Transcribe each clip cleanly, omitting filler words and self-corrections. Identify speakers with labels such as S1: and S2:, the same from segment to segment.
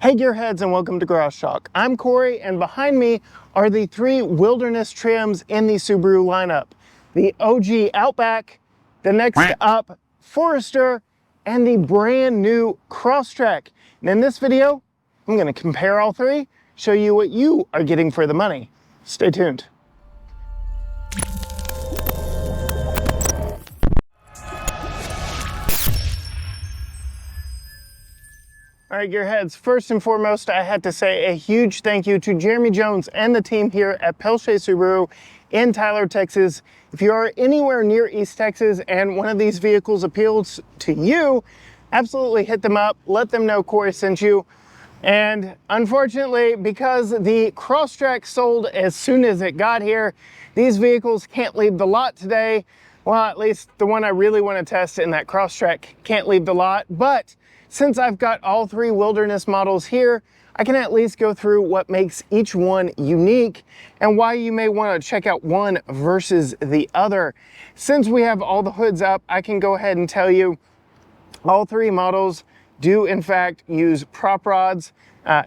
S1: Hey gearheads, and welcome to Garage Talk. I'm Corey, and behind me are the three Wilderness trims in the Subaru lineup. The OG Outback, the next up Forester, and the brand new Crosstrek. And in this video, I'm going to compare all three, show you what you are getting for the money. Stay tuned. All right, gearheads, first and foremost, I had to say a huge thank you to Jeremy Jones and the team here at Peltier Subaru in Tyler, Texas. If you are anywhere near East Texas and one of these vehicles appeals to you, absolutely hit them up. Let them know Corey sent you. And unfortunately, because the Crosstrek sold as soon as it got here, these vehicles can't leave the lot today. Well, at least the one I really want to test in that Crosstrek can't leave the lot. But since I've got all three Wilderness models here, I can at least go through what makes each one unique and why you may want to check out one versus the other. Since we have all the hoods up, I can go ahead and tell you all three models do in fact use prop rods,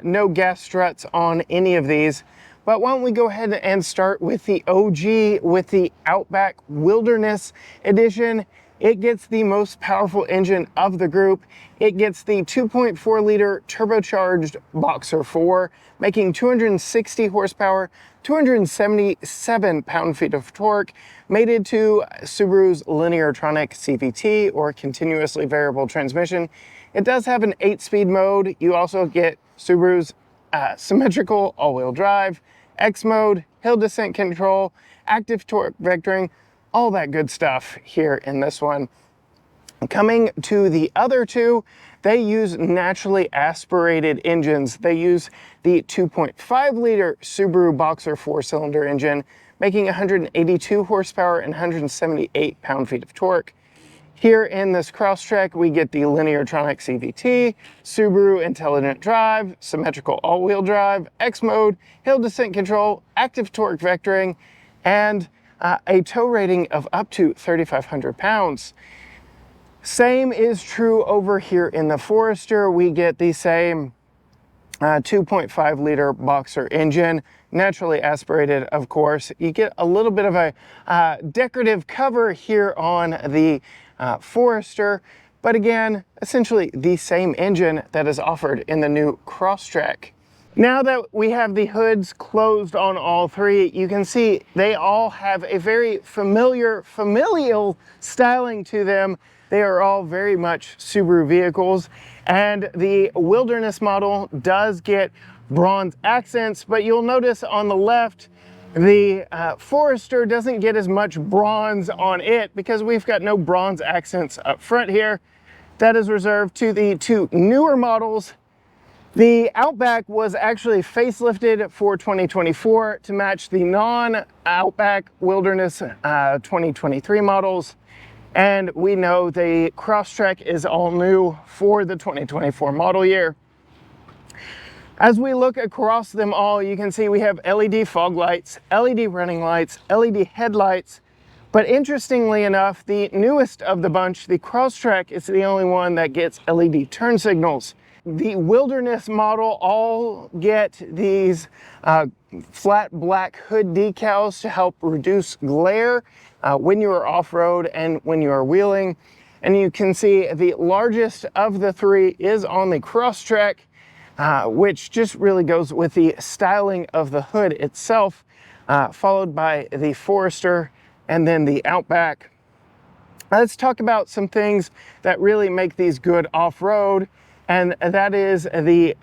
S1: no gas struts on any of these. But why don't we go ahead and start with the OG, with the Outback Wilderness Edition. It gets the most powerful engine of the group. It gets the 2.4 liter turbocharged Boxer 4, making 260 horsepower, 277 pound-feet of torque, mated to Subaru's Lineartronic CVT, or continuously variable transmission. It does have an 8-speed mode. You also get Subaru's Symmetrical all-wheel drive, X mode, hill descent control, active torque vectoring, all that good stuff here in this one. Coming to the other two, they use naturally aspirated engines. They use the 2.5 liter Subaru Boxer 4-cylinder engine, making 182 horsepower and 178 pound-feet of torque. Here in this Crosstrek, we get the Lineartronic CVT, Subaru Intelligent Drive, Symmetrical all-wheel drive, X mode, hill descent control, active torque vectoring, and a tow rating of up to 3,500 pounds. Same is true over here in the Forester. We get the same 2.5 liter Boxer engine, naturally aspirated, of course. You get a little bit of a decorative cover here on the Forester, but again, essentially the same engine that is offered in the new Crosstrek. Now that we have the hoods closed on all three, you can see they all have a very familial styling to them. They are all very much Subaru vehicles, and the Wilderness model does get bronze accents, but you'll notice on the left, the Forester doesn't get as much bronze on it because we've got no bronze accents up front here. That is reserved to the two newer models. The Outback was actually facelifted for 2024 to match the non-Outback Wilderness 2023 models. And we know the Crosstrek is all new for the 2024 model year. As we look across them all, you can see we have LED fog lights, LED running lights, LED headlights. But interestingly enough, the newest of the bunch, the Crosstrek, is the only one that gets LED turn signals. The Wilderness model all get these flat black hood decals to help reduce glare when you are off-road and when you are wheeling. And you can see the largest of the three is on the Crosstrek, which just really goes with the styling of the hood itself, followed by the Forester and then the Outback. Let's talk about some things that really make these good off-road, and that is the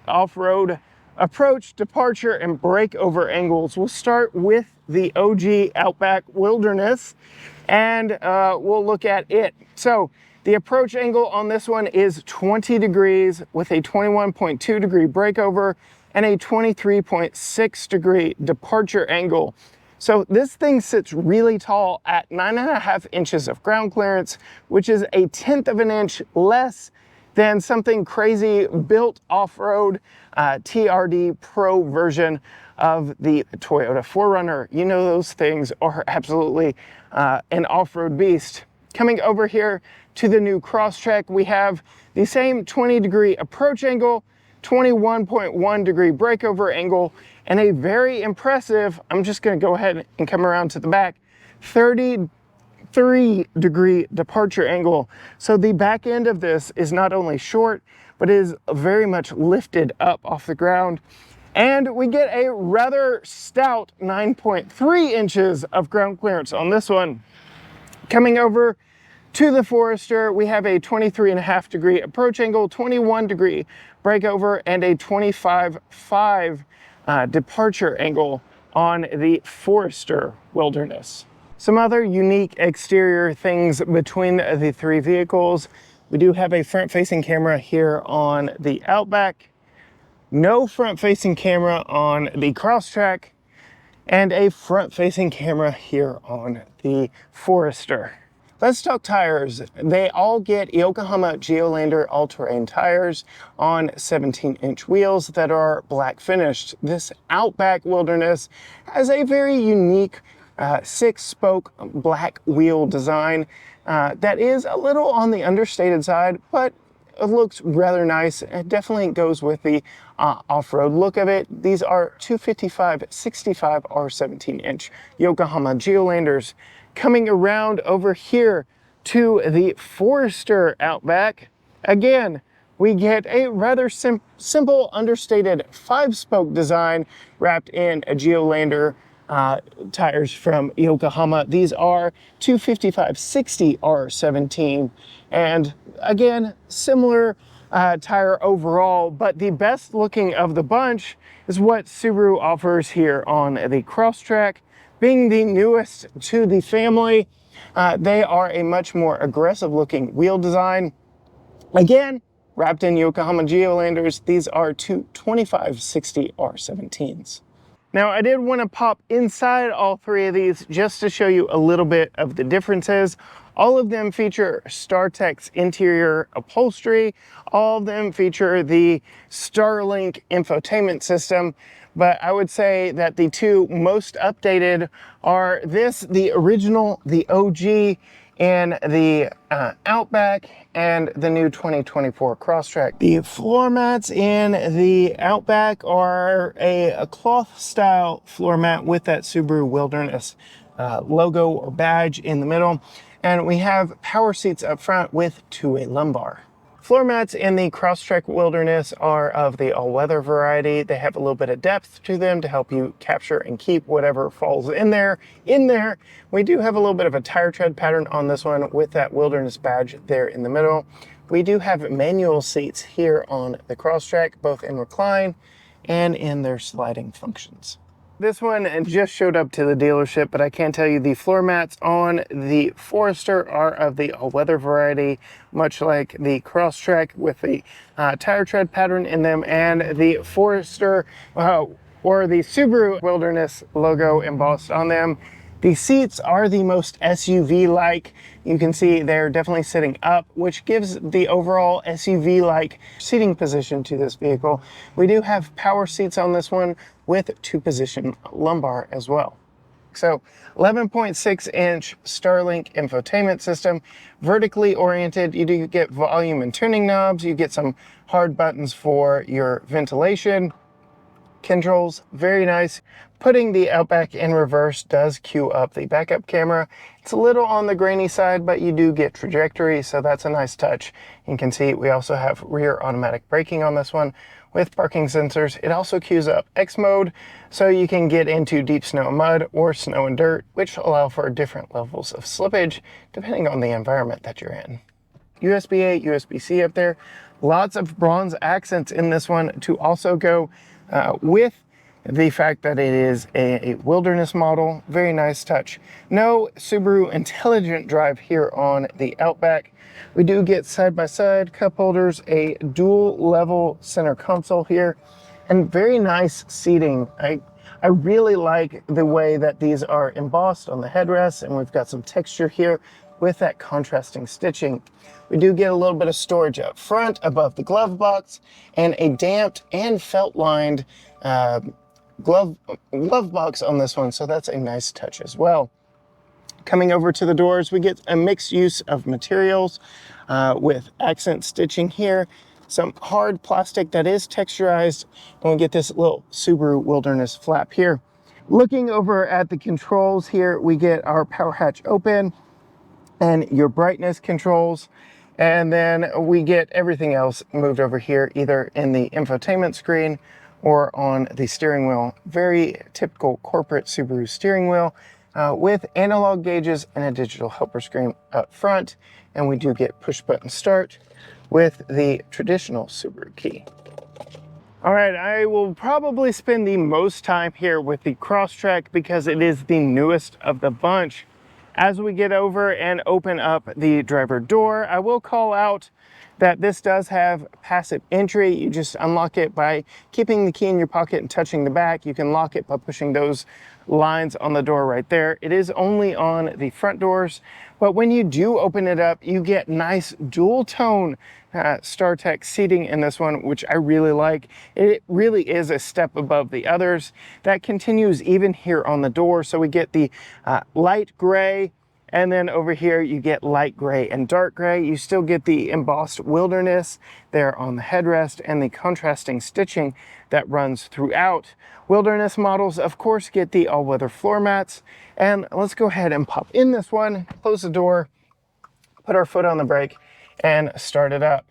S1: off-road approach, departure, and breakover angles. We'll start with the OG Outback Wilderness, and we'll look at it. So the approach angle on this one is 20 degrees with a 21.2 degree breakover and a 23.6 degree departure angle. So this thing sits really tall at 9.5 inches of ground clearance, which is a 1/10 of an inch less than something crazy built off-road TRD Pro version of the Toyota 4Runner. You know, those things are absolutely an off-road beast. Coming over here to the new Crosstrek, we have the same 20 degree approach angle, 21.1 degree breakover angle, and a very impressive, I'm just going to go ahead and come around to the back, 33 degree departure angle. So the back end of this is not only short, but is very much lifted up off the ground. And we get a rather stout 9.3 inches of ground clearance on this one. Coming over to the Forester, we have a 23.5 degree approach angle, 21 degree breakover, and a 25.5 departure angle on the Forester Wilderness. Some other unique exterior things between the three vehicles. We do have a front-facing camera here on the Outback, no front-facing camera on the Crosstrek, and a front-facing camera here on the Forester. Let's talk tires. They all get Yokohama Geolandar all-terrain tires on 17-inch wheels that are black finished. This Outback Wilderness has a very unique 6-spoke black wheel design that is a little on the understated side, but it looks rather nice. It definitely goes with the off-road look of it. These are 255/65 or 17-inch Yokohama Geolandars. Coming around over here to the Forester Outback, again, we get a rather simple, understated 5-spoke design wrapped in a Geolandar tires from Yokohama. These are 255/60 R17, and again, similar tire overall, but the best looking of the bunch is what Subaru offers here on the Crosstrek. Being the newest to the family, they are a much more aggressive looking wheel design. Again, wrapped in Yokohama Geolandars. These are 225/60 R17s. Now, I did want to pop inside all three of these just to show you a little bit of the differences. All of them feature StarTech's interior upholstery. All of them feature the Starlink infotainment system. But I would say that the two most updated are the original, the OG, and the Outback, and the new 2024 Crosstrek. The floor mats in the Outback are a cloth style floor mat with that Subaru Wilderness logo or badge in the middle. And we have power seats up front with two-way lumbar. Floor mats in the Crosstrek Wilderness are of the all-weather variety. They have a little bit of depth to them to help you capture and keep whatever falls in there. We do have a little bit of a tire tread pattern on this one with that Wilderness badge there in the middle. We do have manual seats here on the Crosstrek, both in recline and in their sliding functions. This one just showed up to the dealership, but I can tell you the floor mats on the Forester are of the all-weather variety, much like the Crosstrek with the tire tread pattern in them, and the Forester or the Subaru Wilderness logo embossed on them. The seats are the most SUV-like. You can see they're definitely sitting up, which gives the overall SUV-like seating position to this vehicle. We do have power seats on this one with 2-position lumbar as well. So 11.6-inch Starlink infotainment system, vertically oriented. You do get volume and tuning knobs. You get some hard buttons for your ventilation controls, very nice. Putting the Outback in reverse does cue up the backup camera. It's a little on the grainy side, but you do get trajectory, so that's a nice touch. You can see we also have rear automatic braking on this one with parking sensors. It also cues up X mode, so you can get into deep snow and mud or snow and dirt, which allow for different levels of slippage depending on the environment that you're in. USB-A, USB-C up there. Lots of bronze accents in this one to also go with the fact that it is a Wilderness model. Very nice touch. No Subaru Intelligent Drive here on the Outback. We do get side-by-side cup holders, a dual level center console here, and very nice seating. I really like the way that these are embossed on the headrests, and we've got some texture here with that contrasting stitching. We do get a little bit of storage up front above the glove box, and a damped and felt lined glove box on this one, so that's a nice touch as well. Coming over to the doors, we get a mixed use of materials with accent stitching here. some hard plastic that is texturized, and we get this little Subaru Wilderness flap here. Looking over at the controls here, we get our power hatch open and your brightness controls. And then we get everything else moved over here, either in the infotainment screen or on the steering wheel. Very typical corporate Subaru steering wheel with analog gauges and a digital helper screen up front. And we do get push button start with the traditional Subaru key. All right, I will probably spend the most time here with the Crosstrek because it is the newest of the bunch. As we get over and open up the driver door, I will call out that this does have passive entry. You just unlock it by keeping the key in your pocket and touching the back. You can lock it by pushing those lines on the door right there. It is only on the front doors, but when you do open it up, you get nice dual tone StarTech seating in this one, which I really like. It really is a step above the others. That continues even here on the door. So we get the light gray, and then over here you get light gray and dark gray. You still get the embossed Wilderness there on the headrest and the contrasting stitching that runs throughout. Wilderness models, of course, get the all-weather floor mats. And let's go ahead and pop in this one, close the door, put our foot on the brake, and start it up.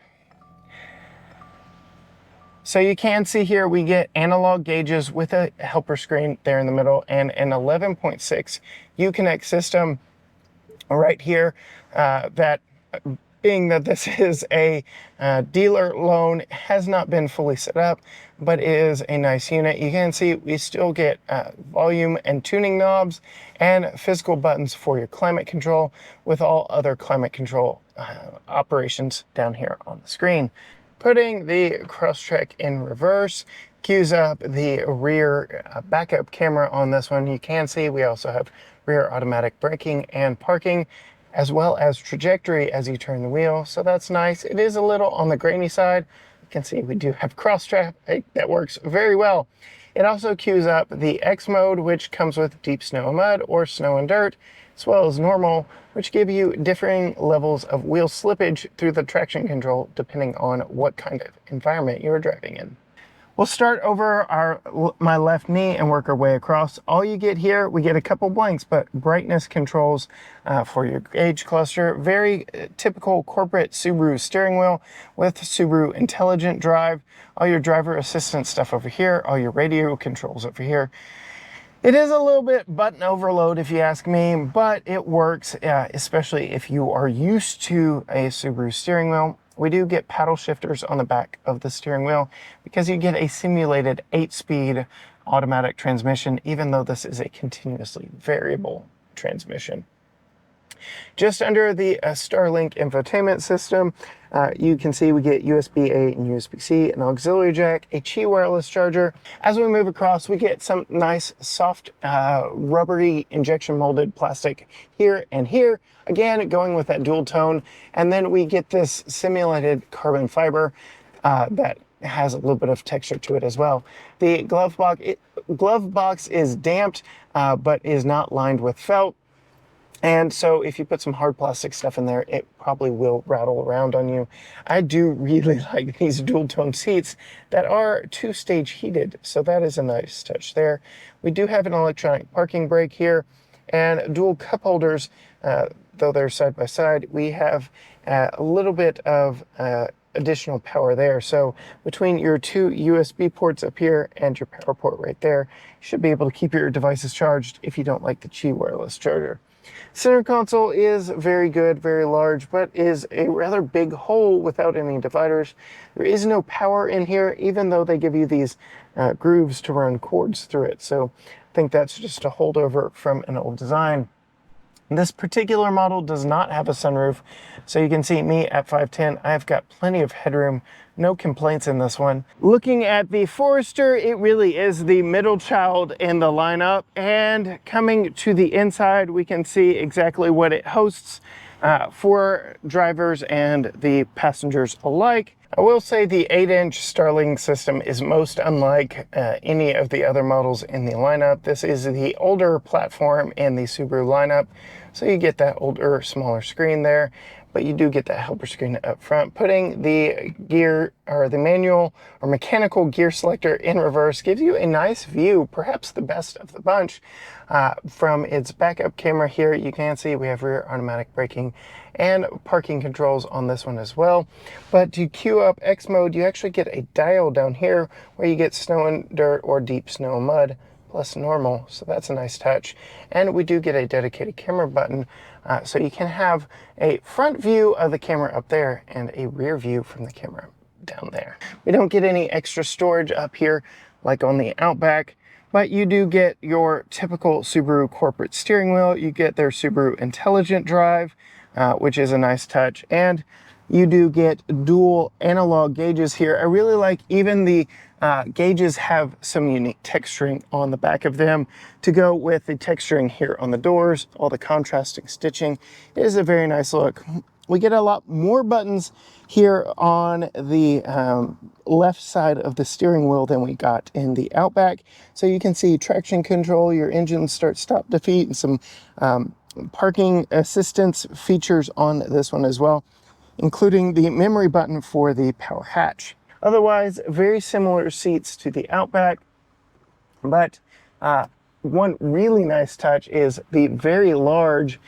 S1: So you can see here we get analog gauges with a helper screen there in the middle and an 11.6 Uconnect system right here. That being that this is a dealer loan, has not been fully set up, but is a nice unit. You can see we still get volume and tuning knobs and physical buttons for your climate control, with all other climate control operations down here on the screen. Putting the Crosstrek in reverse cues up the rear backup camera on this one. You can see we also have rear automatic braking and parking, as well as trajectory as you turn the wheel. So that's nice. It is a little on the grainy side. You can see we do have Crosstrek that works very well. It also cues up the X mode, which comes with deep snow and mud or snow and dirt, as well as normal, which give you differing levels of wheel slippage through the traction control depending on what kind of environment you're driving in. We'll start over my left knee and work our way across. All you get here, we get a couple blanks, but brightness controls for your gauge cluster. Very typical corporate Subaru steering wheel with Subaru Intelligent Drive. All your driver assistance stuff over here, all your radio controls over here. It is a little bit button overload if you ask me, but it works, especially if you are used to a Subaru steering wheel. We do get paddle shifters on the back of the steering wheel because you get a simulated 8-speed automatic transmission, even though this is a continuously variable transmission. Just under the Starlink infotainment system, you can see we get USB-A and USB-C, an auxiliary jack, a Qi wireless charger. As we move across, we get some nice soft rubbery injection molded plastic here and here, again going with that dual tone. And then we get this simulated carbon fiber that has a little bit of texture to it as well. The glove box is damped, but is not lined with felt. And so if you put some hard plastic stuff in there, it probably will rattle around on you. I do really like these dual tone seats that are 2-stage heated. So that is a nice touch there. We do have an electronic parking brake here and dual cup holders, though they're side by side. We have a little bit of additional power there. So between your 2 USB ports up here and your power port right there, you should be able to keep your devices charged if you don't like the Qi wireless charger. Center console is very good, very large, but is a rather big hole without any dividers. There is no power in here, even though they give you these grooves to run cords through it. So I think that's just a holdover from an old design. This particular model does not have a sunroof, so you can see me at 5'10". I've got plenty of headroom, no complaints in this one. Looking at the Forester, it really is the middle child in the lineup, and coming to the inside, we can see exactly what it hosts for drivers and the passengers alike. I will say the 8-inch Starlink system is most unlike any of the other models in the lineup. This is the older platform in the Subaru lineup, so you get that older, smaller screen there. but you do get that helper screen up front. Putting the gear or the manual or mechanical gear selector in reverse gives you a nice view, perhaps the best of the bunch. From its backup camera here, you can see we have rear automatic braking and parking controls on this one as well. But to queue up X mode, you actually get a dial down here where you get snow and dirt or deep snow and mud plus normal, so that's a nice touch. And we do get a dedicated camera button, so you can have a front view of the camera up there and a rear view from the camera down there. We don't get any extra storage up here like on the Outback, but you do get your typical Subaru corporate steering wheel. You get their Subaru Intelligent Drive, which is a nice touch, and you do get dual analog gauges here. I really like even the gauges have some unique texturing on the back of them to go with the texturing here on the doors, all the contrasting stitching. It is a very nice look. We get a lot more buttons here on the left side of the steering wheel than we got in the Outback. So you can see traction control, your engine start, stop, defeat, and some parking assistance features on this one as well, including the memory button for the power hatch. Otherwise, very similar seats to the Outback, but one really nice touch is the very large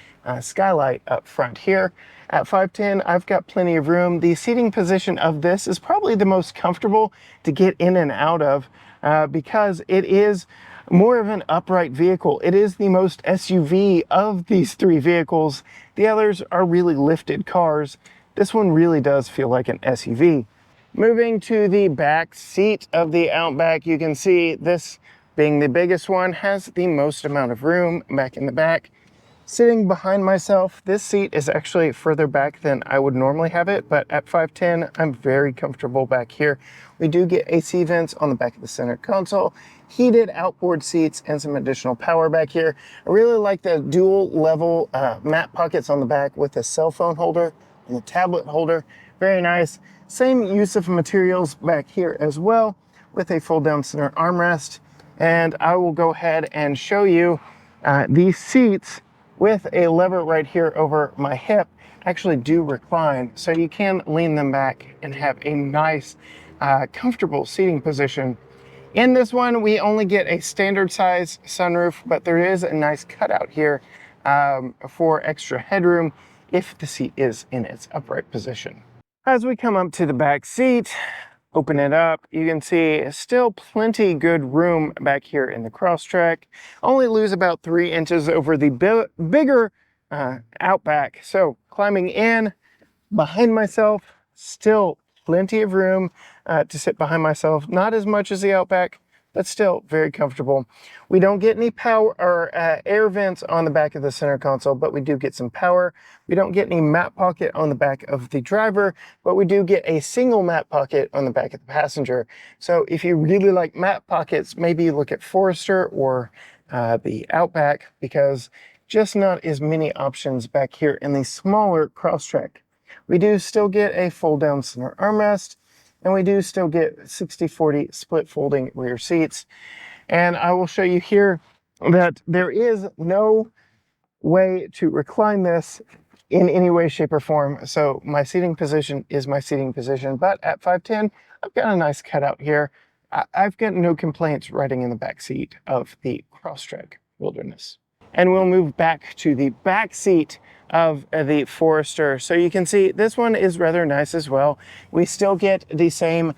S1: skylight up front here. At 5'10", I've got plenty of room. The seating position of this is probably the most comfortable to get in and out of because it is more of an upright vehicle. It is the most SUV of these three vehicles. The others are really lifted cars. This one really does feel like an SUV. Moving to the back seat of the Outback, you can see this being the biggest one has the most amount of room back in the back. Sitting behind myself, this seat is actually further back than I would normally have it, but at 5'10", I'm very comfortable back here. We do get AC vents on the back of the center console, heated outboard seats, and some additional power back here. I really like the dual level mat pockets on the back with a cell phone holder and a tablet holder. Very nice. Same use of materials back here as well with a fold down center armrest. And I will go ahead and show you these seats with a lever right here over my hip actually do recline. So you can lean them back and have a nice, comfortable seating position. In this one, we only get a standard size sunroof, but there is a nice cutout here for extra headroom if the seat is in its upright position. As we come up to the back seat, open it up, you can see still plenty good room back here in the Crosstrek. Only lose about 3 inches over the bigger Outback. So climbing in behind myself, still plenty of room to sit behind myself. Not as much as the Outback, but still very comfortable. We don't get any power or air vents on the back of the center console, but we do get some power. We don't get any mat pocket on the back of the driver, but we do get a single mat pocket on the back of the passenger. So if you really like mat pockets, maybe you look at Forester or the Outback, because just not as many options back here in the smaller Crosstrek. We do still get a fold down center armrest, and we do still get 60/40 split folding rear seats. And I will show you here that there is no way to recline this in any way, shape, or form. So my seating position is my seating position, but at 5'10", I've got a nice cutout here. I've got no complaints riding in the back seat of the Crosstrek Wilderness. And we'll move back to the back seat of the Forester. So you can see this one is rather nice as well. We still get the same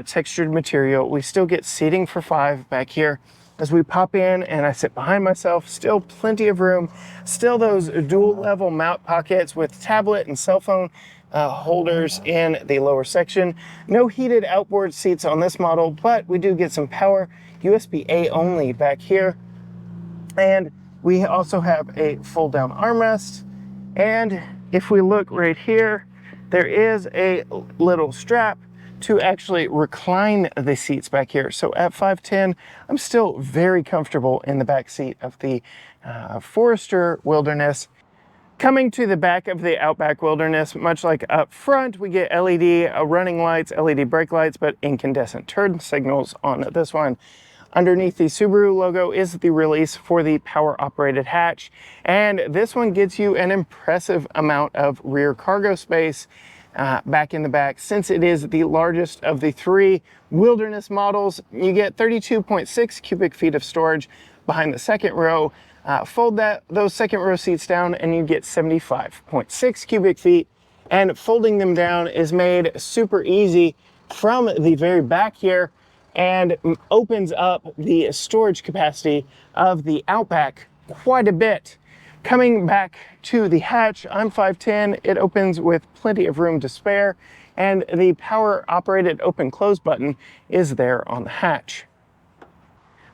S1: textured material. We still get seating for 5 back here. As we pop in and I sit behind myself, still plenty of room. Still those dual level mount pockets with tablet and cell phone holders in the lower section. No heated outboard seats on this model, but we do get some power, USB-A only back here. And we also have a fold down armrest. And if we look right here, there is a little strap to actually recline the seats back here. So at 5'10", I'm still very comfortable in the back seat of the Forester Wilderness. Coming to the back of the Outback Wilderness, much like up front, we get LED running lights, LED brake lights, but incandescent turn signals on this one. Underneath the Subaru logo is the release for the power operated hatch, and this one gets you an impressive amount of rear cargo space back in the back. Since it is the largest of the 3 Wilderness models, you get 32.6 cubic feet of storage behind the second row. Fold those second row seats down and you get 75.6 cubic feet, and folding them down is made super easy from the very back here and opens up the storage capacity of the Outback quite a bit. Coming back to the hatch, I'm 5'10", it opens with plenty of room to spare, and the power operated open close button is there on the hatch.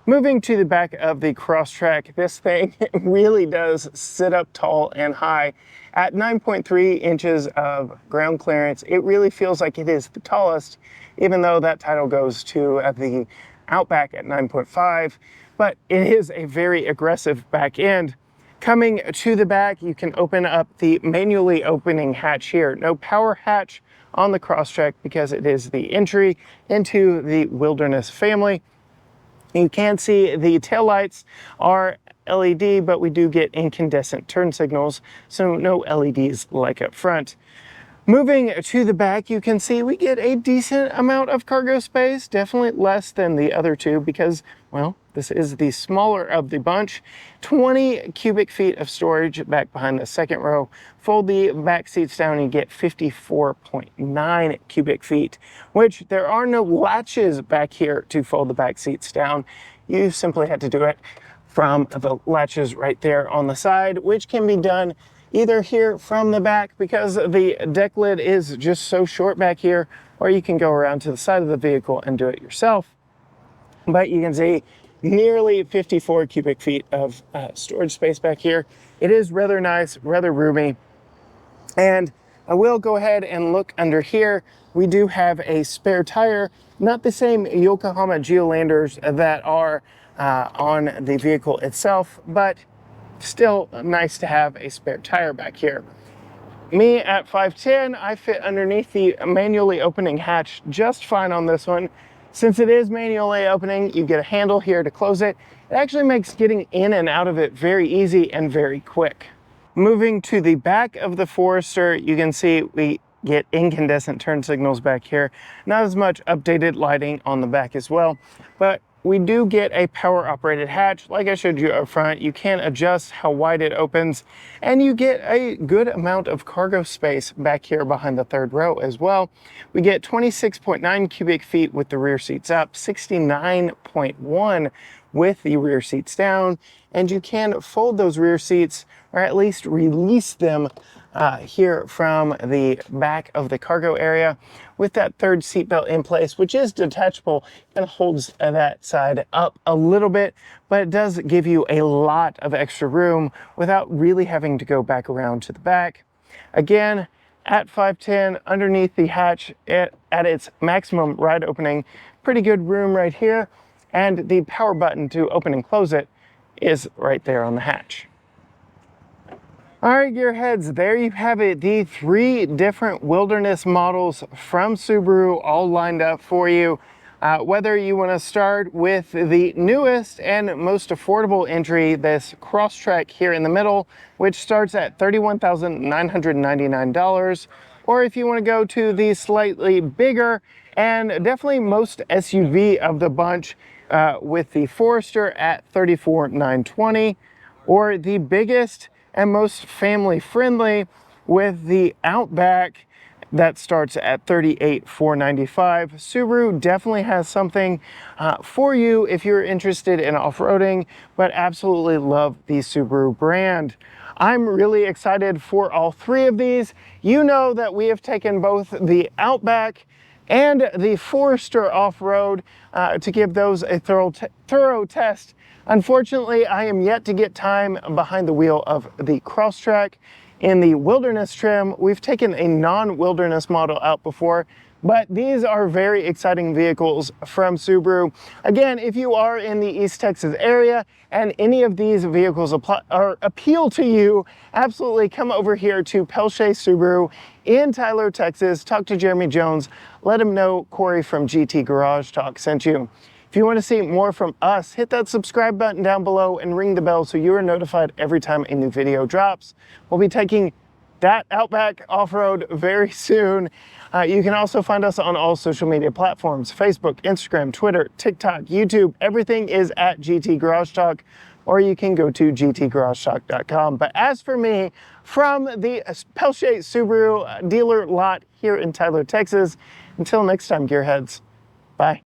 S1: Moving to the back of the Crosstrek, this thing really does sit up tall and high. At 9.3 inches of ground clearance, it really feels like it is the tallest, even though that title goes to the Outback at 9.5, but it is a very aggressive back end. Coming to the back, you can open up the manually opening hatch here. No power hatch on the Crosstrek because it is the entry into the Wilderness family. You can see the taillights are LED, but we do get incandescent turn signals, so no LEDs like up front. Moving to the back, you can see we get a decent amount of cargo space, definitely less than the other two because, well, this is the smaller of the bunch. 20 cubic feet of storage back behind the second row. Fold the back seats down and you get 54.9 cubic feet, which there are no latches back here to fold the back seats down. You simply had to do it from the latches right there on the side, which can be done either here from the back because the deck lid is just so short back here, or you can go around to the side of the vehicle and do it yourself. But you can see nearly 54 cubic feet of storage space back here. It is rather nice, rather roomy. And I will go ahead and look under here. We do have a spare tire, not the same Yokohama Geolandars that are on the vehicle itself, but still nice to have a spare tire back here. Me at 5'10", I fit underneath the manually opening hatch just fine on this one. Since it is manually opening, you get a handle here to close it. It actually makes getting in and out of it very easy and very quick. Moving to the back of the Forester, you can see we get incandescent turn signals back here. Not as much updated lighting on the back as well, but we do get a power operated hatch. Like I showed you up front, you can adjust how wide it opens, and you get a good amount of cargo space back here behind the third row as well. We get 26.9 cubic feet with the rear seats up, 69.1 with the rear seats down, and you can fold those rear seats, or at least release them here from the back of the cargo area with that third seatbelt in place, which is detachable and holds that side up a little bit, but it does give you a lot of extra room without really having to go back around to the back. Again, at 5'10", underneath the hatch at its maximum ride opening, pretty good room right here, and the power button to open and close it is right there on the hatch. All right, gearheads, there you have it. The 3 different Wilderness models from Subaru all lined up for you. Whether you want to start with the newest and most affordable entry, this Crosstrek here in the middle, which starts at $31,999, or if you want to go to the slightly bigger and definitely most SUV of the bunch with the Forester at $34,920, or the biggest and most family friendly with the Outback that starts at $38,495. Subaru definitely has something for you if you're interested in off-roading, but absolutely love the Subaru brand. I'm really excited for all 3 of these. You know that we have taken both the Outback and the Forester off-road to give those a thorough test. Unfortunately, I am yet to get time behind the wheel of the Crosstrek. In the Wilderness trim, we've taken a non-Wilderness model out before, but these are very exciting vehicles from Subaru. Again, if you are in the East Texas area and any of these vehicles appeal to you, absolutely come over here to Peltier Subaru in Tyler, Texas. Talk to Jeremy Jones. Let him know Corey from GT Garage Talk sent you. If you want to see more from us, hit that subscribe button down below and ring the bell so you are notified every time a new video drops. We'll be taking that Outback off-road very soon. You can also find us on all social media platforms: Facebook, Instagram, Twitter, TikTok, YouTube. Everything is at GT Garage Talk, or you can go to gtgaragetalk.com. But as for me, from the Peltier Subaru dealer lot here in Tyler, Texas, until next time, gearheads, bye.